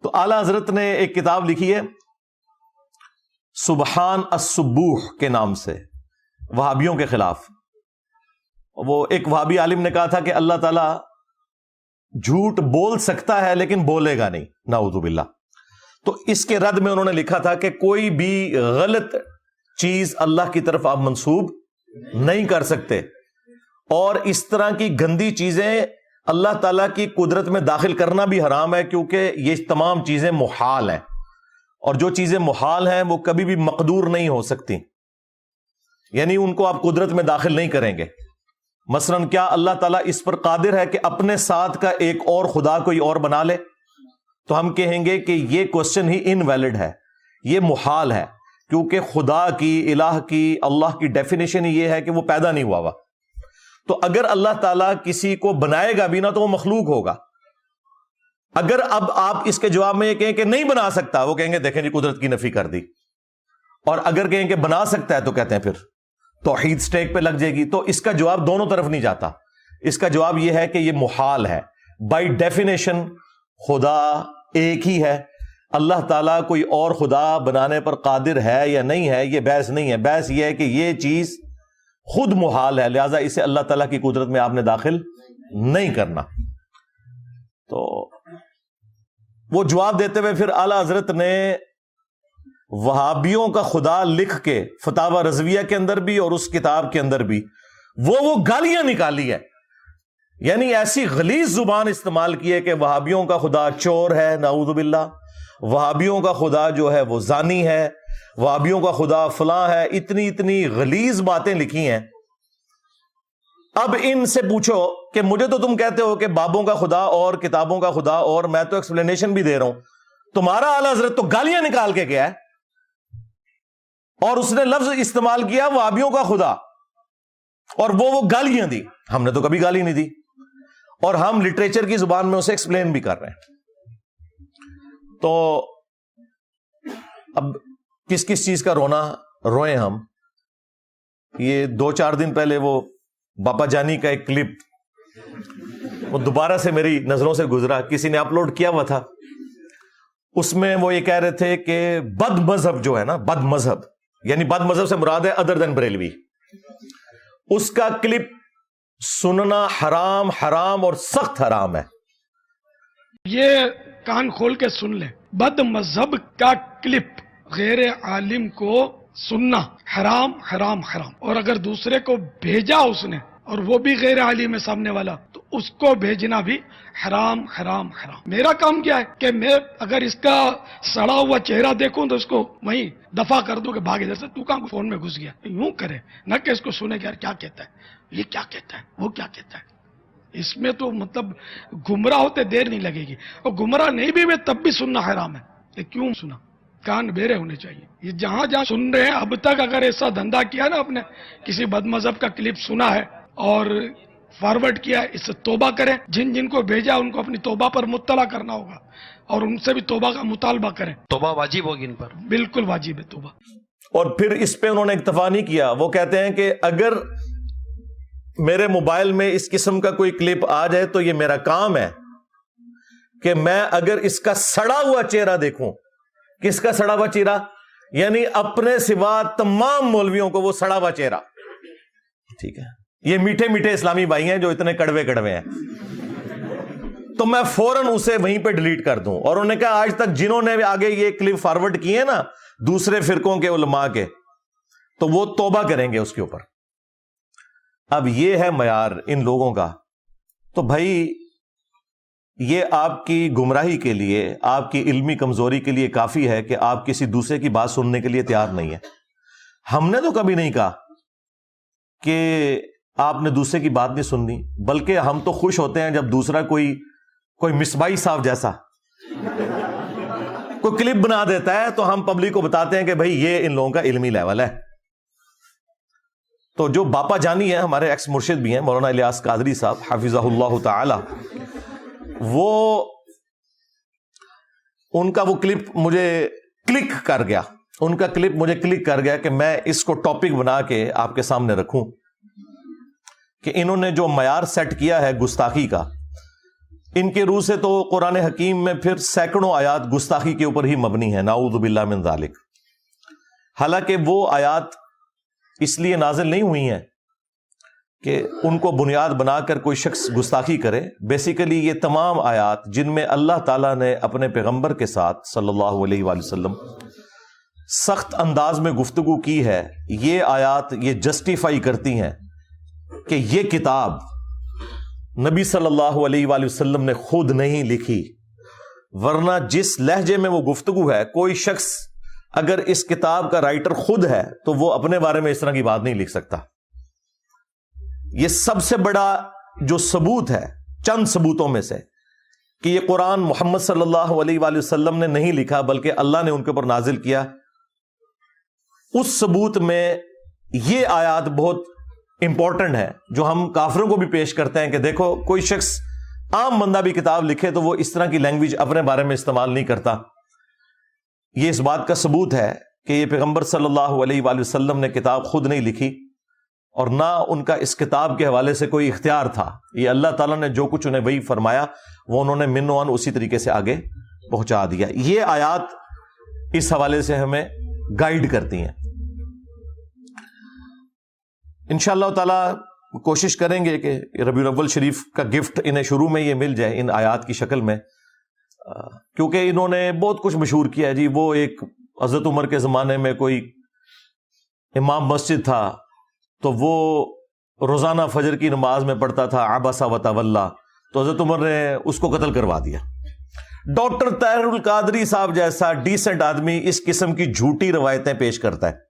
تو اعلی حضرت نے ایک کتاب لکھی ہے سبحان السبوح کے نام سے، وہابیوں کے خلاف۔ وہ ایک وہابی عالم نے کہا تھا کہ اللہ تعالیٰ جھوٹ بول سکتا ہے لیکن بولے گا نہیں، نعوذ باللہ۔ تو اس کے رد میں انہوں نے لکھا تھا کہ کوئی بھی غلط چیز اللہ کی طرف آپ منسوب نہیں کر سکتے، اور اس طرح کی گندی چیزیں اللہ تعالیٰ کی قدرت میں داخل کرنا بھی حرام ہے، کیونکہ یہ تمام چیزیں محال ہیں، اور جو چیزیں محال ہیں وہ کبھی بھی مقدور نہیں ہو سکتی، یعنی ان کو آپ قدرت میں داخل نہیں کریں گے۔ مثلا کیا اللہ تعالیٰ اس پر قادر ہے کہ اپنے ساتھ کا ایک اور خدا کوئی اور بنا لے؟ تو ہم کہیں گے کہ یہ کوسچن ہی انویلڈ ہے، یہ محال ہے، کیونکہ خدا کی، الہ کی، اللہ کی ڈیفینیشن ہی یہ ہے کہ وہ پیدا نہیں ہوا۔ تو اگر اللہ تعالیٰ کسی کو بنائے گا بھی نہ تو وہ مخلوق ہوگا۔ اگر اب آپ اس کے جواب میں یہ کہیں کہ نہیں بنا سکتا، وہ کہیں گے دیکھیں جی قدرت کی نفی کر دی، اور اگر کہیں کہ بنا سکتا ہے تو کہتے ہیں پھر توحید سٹیک پہ لگ جائے گی۔ تو اس کا جواب دونوں طرف نہیں جاتا، اس کا جواب یہ ہے کہ یہ محال ہے۔ بائی ڈیفینیشن خدا ایک ہی ہے، اللہ تعالیٰ کوئی اور خدا بنانے پر قادر ہے یا نہیں ہے، یہ بحث نہیں ہے۔ بحث یہ ہے کہ یہ چیز خود محال ہے، لہذا اسے اللہ تعالیٰ کی قدرت میں آپ نے داخل نہیں کرنا۔ تو وہ جواب دیتے ہوئے پھر اعلی حضرت نے وہابیوں کا خدا لکھ کے فتاوی رضویہ کے اندر بھی اور اس کتاب کے اندر بھی وہ گالیاں نکالی ہے، یعنی ایسی غلیظ زبان استعمال کی ہے کہ وہابیوں کا خدا چور ہے، نعوذ باللہ، وہابیوں کا خدا جو ہے وہ زانی ہے، وہابیوں کا خدا فلاں ہے، اتنی غلیظ باتیں لکھی ہیں۔ اب ان سے پوچھو کہ مجھے تو تم کہتے ہو کہ بابوں کا خدا اور کتابوں کا خدا، اور میں تو ایکسپلینیشن بھی دے رہا ہوں، تمہارا اعلی حضرت تو گالیاں نکال کے گیا ہے، اور اس نے لفظ استعمال کیا وہابیوں کا خدا، اور وہ گالیاں دی۔ ہم نے تو کبھی گالی نہیں دی، اور ہم لٹریچر کی زبان میں اسے ایکسپلین بھی کر رہے ہیں۔ تو اب کس کس چیز کا رونا روئیں ہم؟ یہ 2-4 دن پہلے وہ باپا جانی کا ایک کلپ وہ دوبارہ سے میری نظروں سے گزرا، کسی نے اپلوڈ کیا ہوا تھا۔ اس میں وہ یہ کہہ رہے تھے کہ بد مذہب جو ہے نا، بد مذہب یعنی بد مذہب سے مراد ہے ادر دین بریلوی، اس کا کلپ سننا حرام اور سخت حرام ہے۔ یہ کان کھول کے سن لیں، بد مذہب کا کلپ غیر عالم کو سننا حرام حرام حرام، اور اگر دوسرے کو بھیجا اس نے اور وہ بھی غیر عالم ہے سامنے والا، تو اس کو بھیجنا بھی حرام حرام حرام۔ میرا کام کیا ہے کہ میں اگر اس کا سڑا ہوا چہرہ دیکھوں تو اس کو وہیں دفع کر دوں کہ بھاگ ادھر سے، تو کہاں فون میں گھس گیا، یوں کرے نہ کہ اس کو سنے کہ یار کیا کہتا ہے، یہ کیا کہتا ہے، وہ کیا کہتا ہے۔ اس میں تو مطلب گمراہ ہوتے دیر نہیں لگے گی، اور گمراہ نہیں بھی ہوئے تب بھی سننا حرام ہے۔ یہ کیوں سنا؟ کان بیرے ہونے چاہیے۔ یہ جہاں جہاں سن رہے ہیں اب تک اگر ایسا دھندا کیا نا، آپ نے کسی بد مذہب کا کلپ سنا ہے اور فارورڈ کیا ہے، اس سے توبہ کریں۔ جن کو بھیجا ان کو اپنی توبہ پر مطلع کرنا ہوگا، اور ان سے بھی توبہ کا مطالبہ کریں۔ توبہ واجب ہوگی ان پر، بالکل واجب ہے توبہ۔ اور پھر اس پہ انہوں نے اکتفا نہیں کیا، وہ کہتے ہیں کہ اگر میرے موبائل میں اس قسم کا کوئی کلپ آ جائے تو یہ میرا کام ہے کہ میں اگر اس کا سڑا ہوا چہرہ دیکھوں۔ کس کا سڑا ہوا چہرہ؟ یعنی اپنے سوا تمام مولویوں کو وہ سڑا ہوا چہرہ، ٹھیک ہے، یہ میٹھے میٹھے اسلامی بھائی ہیں جو اتنے کڑوے کڑوے ہیں، تو میں فوراً اسے وہیں پہ ڈیلیٹ کر دوں۔ اور انہوں نے کہا آج تک جنہوں نے آگے یہ کلپ فارورڈ کیے نا دوسرے فرقوں کے علماء کے، تو وہ توبہ کریں گے اس کے اوپر۔ اب یہ ہے معیار ان لوگوں کا۔ تو بھائی یہ آپ کی گمراہی کے لیے، آپ کی علمی کمزوری کے لیے کافی ہے کہ آپ کسی دوسرے کی بات سننے کے لیے تیار نہیں ہے۔ ہم نے تو کبھی نہیں کہا کہ آپ نے دوسرے کی بات نہیں سننی، بلکہ ہم تو خوش ہوتے ہیں جب دوسرا کوئی مصباحی صاحب جیسا کوئی کلپ بنا دیتا ہے تو ہم پبلک کو بتاتے ہیں کہ بھائی یہ ان لوگوں کا علمی لیول ہے۔ تو جو باپا جانی ہے، ہمارے ایکس مرشد بھی ہیں، مولانا الیاس قادری صاحب حفظہ اللہ تعالی، وہ ان کا وہ کلپ مجھے کلک کر گیا، ان کا کلپ مجھے کلک کر گیا کہ میں اس کو ٹاپک بنا کے آپ کے سامنے رکھوں کہ انہوں نے جو معیار سیٹ کیا ہے گستاخی کا، ان کے روح سے تو قرآن حکیم میں پھر سینکڑوں آیات گستاخی کے اوپر ہی مبنی ہے، نعوذ باللہ من ذالک۔ حالانکہ وہ آیات اس لیے نازل نہیں ہوئی ہیں کہ ان کو بنیاد بنا کر کوئی شخص گستاخی کرے، بیسیکلی یہ تمام آیات جن میں اللہ تعالیٰ نے اپنے پیغمبر کے ساتھ صلی اللہ علیہ وآلہ وسلم سخت انداز میں گفتگو کی ہے، یہ آیات یہ جسٹیفائی کرتی ہیں کہ یہ کتاب نبی صلی اللہ علیہ وآلہ وسلم نے خود نہیں لکھی، ورنہ جس لہجے میں وہ گفتگو ہے، کوئی شخص اگر اس کتاب کا رائٹر خود ہے تو وہ اپنے بارے میں اس طرح کی بات نہیں لکھ سکتا۔ یہ سب سے بڑا جو ثبوت ہے چند ثبوتوں میں سے کہ یہ قرآن محمد صلی اللہ علیہ وآلہ وسلم نے نہیں لکھا بلکہ اللہ نے ان کے اوپر نازل کیا، اس ثبوت میں یہ آیات بہت امپورٹنٹ ہے جو ہم کافروں کو بھی پیش کرتے ہیں کہ دیکھو کوئی شخص عام بندہ بھی کتاب لکھے تو وہ اس طرح کی لینگویج اپنے بارے میں استعمال نہیں کرتا۔ یہ اس بات کا ثبوت ہے کہ یہ پیغمبر صلی اللہ علیہ وآلہ وسلم نے کتاب خود نہیں لکھی اور نہ ان کا اس کتاب کے حوالے سے کوئی اختیار تھا، یہ اللہ تعالیٰ نے جو کچھ انہیں وہی فرمایا وہ انہوں نے من و عن اسی طریقے سے آگے پہنچا دیا۔ یہ آیات اس حوالے سے ہمیں گائیڈ کرتی ہیں۔ انشاءاللہ تعالی کوشش کریں گے کہ ربیع الاول شریف کا گفٹ انہیں شروع میں یہ مل جائے ان آیات کی شکل میں، کیونکہ انہوں نے بہت کچھ مشہور کیا ہے جی۔ وہ ایک حضرت عمر کے زمانے میں کوئی امام مسجد تھا تو وہ روزانہ فجر کی نماز میں پڑھتا تھا عبس و تولی، تو حضرت عمر نے اس کو قتل کروا دیا۔ ڈاکٹر طاہر القادری صاحب جیسا ڈیسنٹ آدمی اس قسم کی جھوٹی روایتیں پیش کرتا ہے،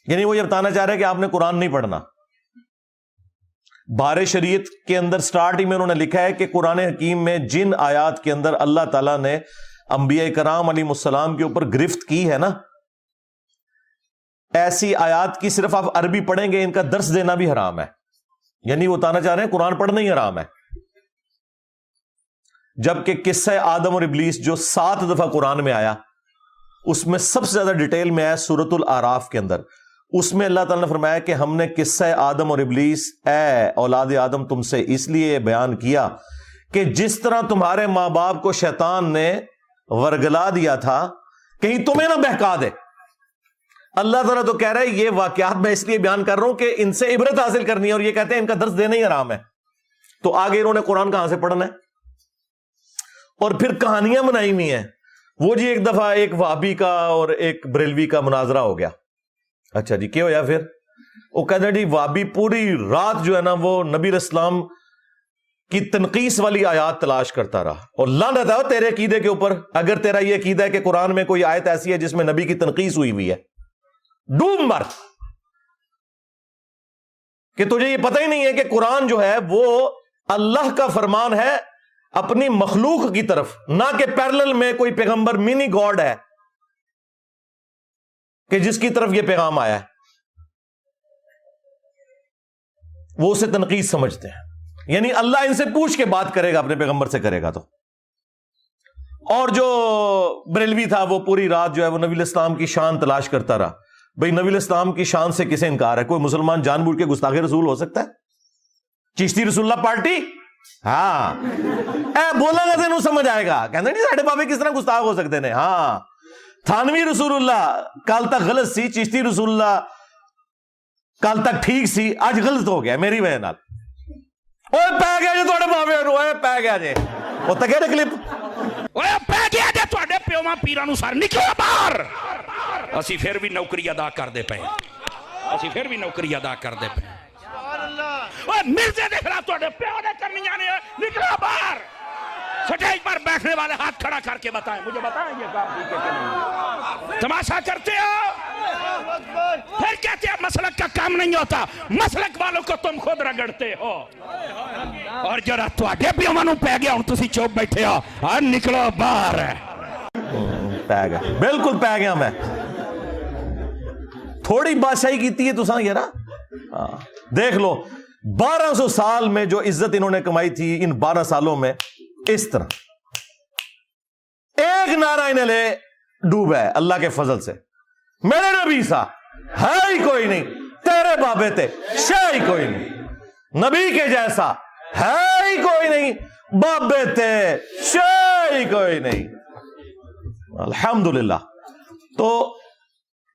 یعنی وہ یہ بتانا چاہ رہے ہیں کہ آپ نے قرآن نہیں پڑھنا۔ بارِ شریعت کے اندر سٹارٹ ہی میں انہوں نے لکھا ہے کہ قرآن حکیم میں جن آیات کے اندر اللہ تعالیٰ نے انبیاء کرام علیہ السلام کے اوپر گرفت کی ہے نا، ایسی آیات کی صرف آپ عربی پڑھیں گے ان کا درس دینا بھی حرام ہے، یعنی وہ بتانا چاہ رہے ہیں قرآن پڑھنا ہی حرام ہے۔ جبکہ قصہ آدم اور ابلیس جو 7 دفعہ قرآن میں آیا اس میں سب سے زیادہ ڈیٹیل میں آیا سورۃ الاعراف کے اندر، اس میں اللہ تعالیٰ نے فرمایا کہ ہم نے قصہ آدم اور ابلیس اے اولاد آدم تم سے اس لیے بیان کیا کہ جس طرح تمہارے ماں باپ کو شیطان نے ورگلا دیا تھا کہیں تمہیں نہ بہکا دے۔ اللہ تعالیٰ تو کہہ رہا ہے یہ واقعات میں اس لیے بیان کر رہا ہوں کہ ان سے عبرت حاصل کرنی ہے، اور یہ کہتے ہیں ان کا درس دینا ہی حرام ہے، تو آگے انہوں نے قرآن کہاں سے پڑھنا ہے؟ اور پھر کہانیاں بنائی ہوئی ہیں۔ وہ جی ایک دفعہ ایک وہابی کا اور ایک بریلوی کا مناظرہ ہو گیا، اچھا جی کیا ہوا پھر؟ وہ کہتے ہیں جی وہابی پوری رات جو ہے نا وہ نبی علیہ السلام کی تنقیص والی آیات تلاش کرتا رہا، اور لعنت ہے تیرے عقیدے کے اوپر اگر تیرا یہ عقیدہ ہے کہ قرآن میں کوئی آیت ایسی ہے جس میں نبی کی تنقیص ہوئی ہے، ڈوب مر، کہ تجھے یہ پتہ ہی نہیں ہے کہ قرآن جو ہے وہ اللہ کا فرمان ہے اپنی مخلوق کی طرف، نہ کہ پیرلل میں کوئی پیغمبر منی گاڈ ہے کہ جس کی طرف یہ پیغام آیا ہے۔ وہ اسے تنقید سمجھتے ہیں، یعنی اللہ ان سے پوچھ کے بات کرے گا، اپنے پیغمبر سے کرے گا تو۔ اور جو بریلوی تھا وہ پوری رات جو ہے وہ نبی علیہ السلام کی شان تلاش کرتا رہا۔ بھئی نبی علیہ السلام کی شان سے کسے انکار ہے؟ کوئی مسلمان جان بوجھ کے گستاخ رسول ہو سکتا ہے؟ چشتی رسول اللہ پارٹی، ہاں بولا گا تینوں سمجھ آئے گا، کہنا نہیں ساڑھے بابے کس طرح گستاخ ہو سکتے ہیں؟ ہاں تھانوی رسول اللہ کل تک غلط سی، چشتی رسول اللہ کل تک ٹھیک سی، آج غلط ہو گیا میری وجہ نال۔ اوے پہ گیا جی تھوڑے بابے نو، اوے پہ گیا جی، وہ تک ہے کلپ، اوے پہ گیا جی تھوڑے پیواں پیراں نو سر نکلو باہر۔ اسی پھر بھی نوکری ادا کر دے پے، اسی پھر بھی نوکری ادا کر دے پے۔ اوے مرزے دے خلاف تھوڑے پیو نے کرنیاں نے، نکلو باہر۔ سٹیج پر بیٹھنے والے ہاتھ کھڑا کر کے بتائیں، مجھے بتائیں یہ کام ٹھیک ہے کہ نہیں؟ تماشا کرتے ہو، پھر کہتے ہیں مسلک کا کام نہیں ہوتا، مسلک والوں کو تم خود رگڑتے ہو۔ اور جرا تواڈے پیواں نو پے گیا ہن تسی چوپ بیٹھے ہو، اور نکلو باہر۔ پہ گیا، بالکل پہ گیا میں، تھوڑی بادشاہی کیتی ہے تساں یارا۔ دیکھ لو 1200 سال میں جو عزت انہوں نے کمائی تھی، ان 12 سالوں میں اس طرح ایک نعرہ انہیں لے ڈوبا ہے اللہ کے فضل سے۔ میرے نبی سا ہے ہی کوئی نہیں، تیرے بابے تے شے ہی کوئی نہیں، نبی کے جیسا ہے ہی کوئی نہیں، بابے تھے شے کوئی نہیں. الحمدللہ. تو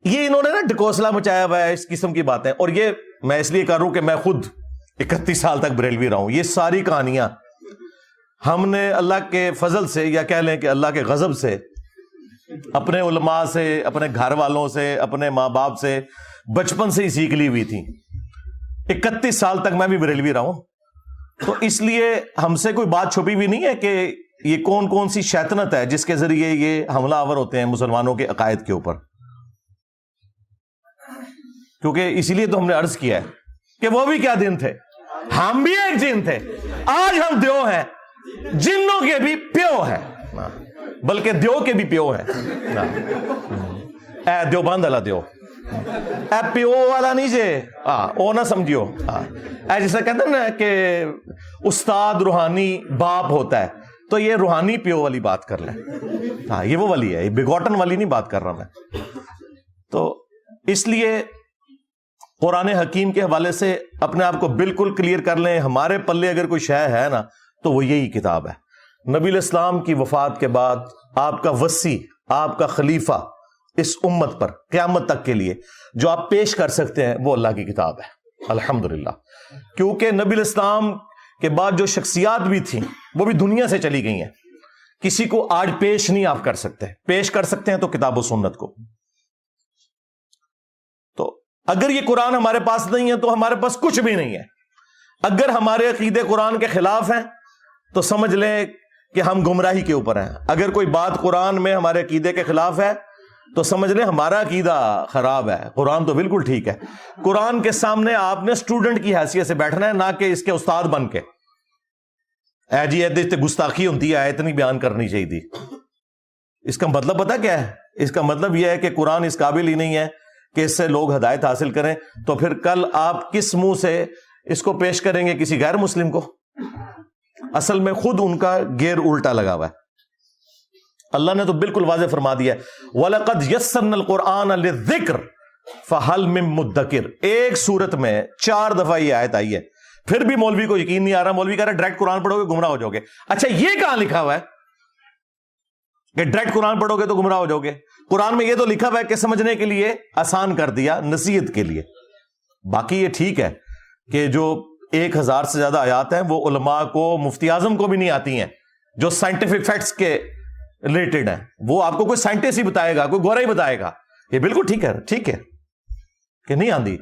یہ انہوں نے نا ڈھکوسلا مچایا ہوا ہے اس قسم کی باتیں. اور یہ میں اس لیے کر رہا ہوں کہ میں خود 31 سال تک بریلوی رہا ہوں. یہ ساری کہانیاں ہم نے اللہ کے فضل سے یا کہہ لیں کہ اللہ کے غضب سے اپنے علماء سے, اپنے گھر والوں سے, اپنے ماں باپ سے بچپن سے ہی سیکھ لی ہوئی تھی. 31 سال تک میں بھی بریلوی رہا ہوں. تو اس لیے ہم سے کوئی بات چھپی بھی نہیں ہے کہ یہ کون کون سی شیطنت ہے جس کے ذریعے یہ حملہ آور ہوتے ہیں مسلمانوں کے عقائد کے اوپر. کیونکہ اسی لیے تو ہم نے عرض کیا ہے کہ وہ بھی کیا دن تھے, ہم بھی ایک جن تھے. آج ہم دیو ہیں, جنوں کے بھی پیو ہیں, بلکہ دیو کے بھی پیو ہیں. اے دیوبند والا دیو, اے پیو والا نہیں جے, او نہ سمجھیو. اے جیسا کہتے ہیں نا کہ استاد روحانی باپ ہوتا ہے, تو یہ روحانی پیو والی بات کر لیں. ہاں یہ وہ والی ہے, یہ بگوٹن والی نہیں بات کر رہا میں. تو اس لیے قرآن حکیم کے حوالے سے اپنے آپ کو بالکل کلیئر کر لیں. ہمارے پلے اگر کوئی شے ہے نا تو وہ یہی کتاب ہے. نبی علیہ السلام کی وفات کے بعد آپ کا وصی, آپ کا خلیفہ اس امت پر قیامت تک کے لیے جو آپ پیش کر سکتے ہیں وہ اللہ کی کتاب ہے. الحمدللہ. کیونکہ نبی علیہ السلام کے بعد جو شخصیات بھی تھیں وہ بھی دنیا سے چلی گئی ہیں. کسی کو آج پیش نہیں آپ کر سکتے. پیش کر سکتے ہیں تو کتاب و سنت کو. تو اگر یہ قرآن ہمارے پاس نہیں ہے تو ہمارے پاس کچھ بھی نہیں ہے. اگر ہمارے عقیدے قرآن کے خلاف ہیں تو سمجھ لیں کہ ہم گمراہی کے اوپر ہیں. اگر کوئی بات قرآن میں ہمارے عقیدے کے خلاف ہے تو سمجھ لیں ہمارا عقیدہ خراب ہے. قرآن تو بالکل ٹھیک ہے. قرآن کے سامنے آپ نے اسٹوڈنٹ کی حیثیت سے بیٹھنا ہے, نہ کہ اس کے استاد بن کے. اے جی ایسے گستاخی ہوتی ہے, اتنی بیان کرنی چاہیے تھی. اس کا مطلب پتا کیا ہے؟ اس کا مطلب یہ ہے کہ قرآن اس قابل ہی نہیں ہے کہ اس سے لوگ ہدایت حاصل کریں. تو پھر کل آپ کس منہ سے اس کو پیش کریں گے کسی غیر مسلم کو؟ اصل میں خود ان کا گیر الٹا لگا ہوا ہے. اللہ نے تو بالکل واضح فرما دیا ہے وَلَقَدْ يَسَّرْنَا الْقُرْآنَ لِلذِّكْرِ فَهَلْ مِن مُدَّكِرٍ. ایک سورت میں 4 دفعہ یہ آیت آئی ہے. پھر بھی مولوی کو یقین نہیں آ رہا. مولوی کہہ رہا ہے ڈائریکٹ قرآن پڑھو گے گمراہ ہو جاؤ گے. اچھا یہ کہاں لکھا ہوا ہے کہ ڈائریکٹ قرآن پڑھو گے تو گمراہ ہو جاؤ گے؟ قرآن میں یہ تو لکھا ہوا ہے کہ سمجھنے کے لیے آسان کر دیا, نصیحت کے لیے. باقی یہ ٹھیک ہے کہ جو 1000 سے زیادہ آیات ہیں وہ علماء کو, مفتی اعظم کو بھی نہیں آتی ہیں, جو سائنٹیفک فیکٹس کے ریلیٹڈ ہیں. وہ آپ کو کوئی سائنٹسٹ ہی بتائے گا, کوئی گورا ہی بتائے گا. یہ بالکل ٹھیک ہے, ٹھیک ہے کہ نہیں آندی.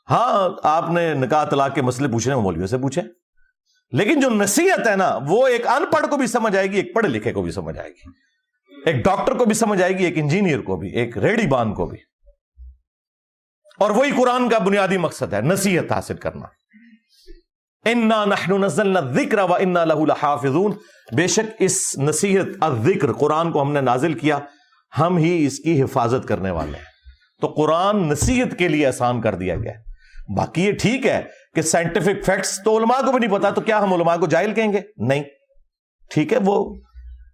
ہاں آپ نے نکاح طلاق کے مسئلے پوچھنے ہیں مولویوں سے پوچھیں, لیکن جو نصیحت ہے نا وہ ایک ان پڑھ کو بھی سمجھ آئے گی, ایک پڑھے لکھے کو بھی سمجھ آئے گی, ایک ڈاکٹر کو بھی سمجھ آئے گی, ایک انجینئر کو بھی, ایک ریڑی بان کو بھی. اور وہی قرآن کا بنیادی مقصد ہے, نصیحت حاصل کرنا. انا نحن نزلنا الذکر وانا له لحافظون. بے شک اس نصیحت الذکر قرآن کو ہم نے نازل کیا, ہم ہی اس کی حفاظت کرنے والے ہیں. تو قرآن نصیحت کے لیے آسان کر دیا گیا ہے. باقی یہ ٹھیک ہے کہ سائنٹیفک فیکٹس تو علماء کو بھی نہیں پتا, تو کیا ہم علماء کو جاہل کہیں گے؟ نہیں. ٹھیک ہے, وہ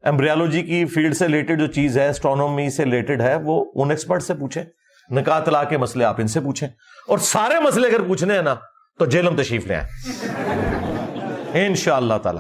ایمبریالوجی کی فیلڈ سے ریلیٹڈ جو چیز ہے, اسٹرونومی سے ریلیٹڈ ہے, وہ ان ایکسپرٹ سے پوچھیں. نکاح طلاق کے مسئلے آپ ان سے پوچھیں. اور سارے مسئلے اگر پوچھنے ہیں نا تو جیلم تشریف لے آئیں انشاءاللہ تعالی.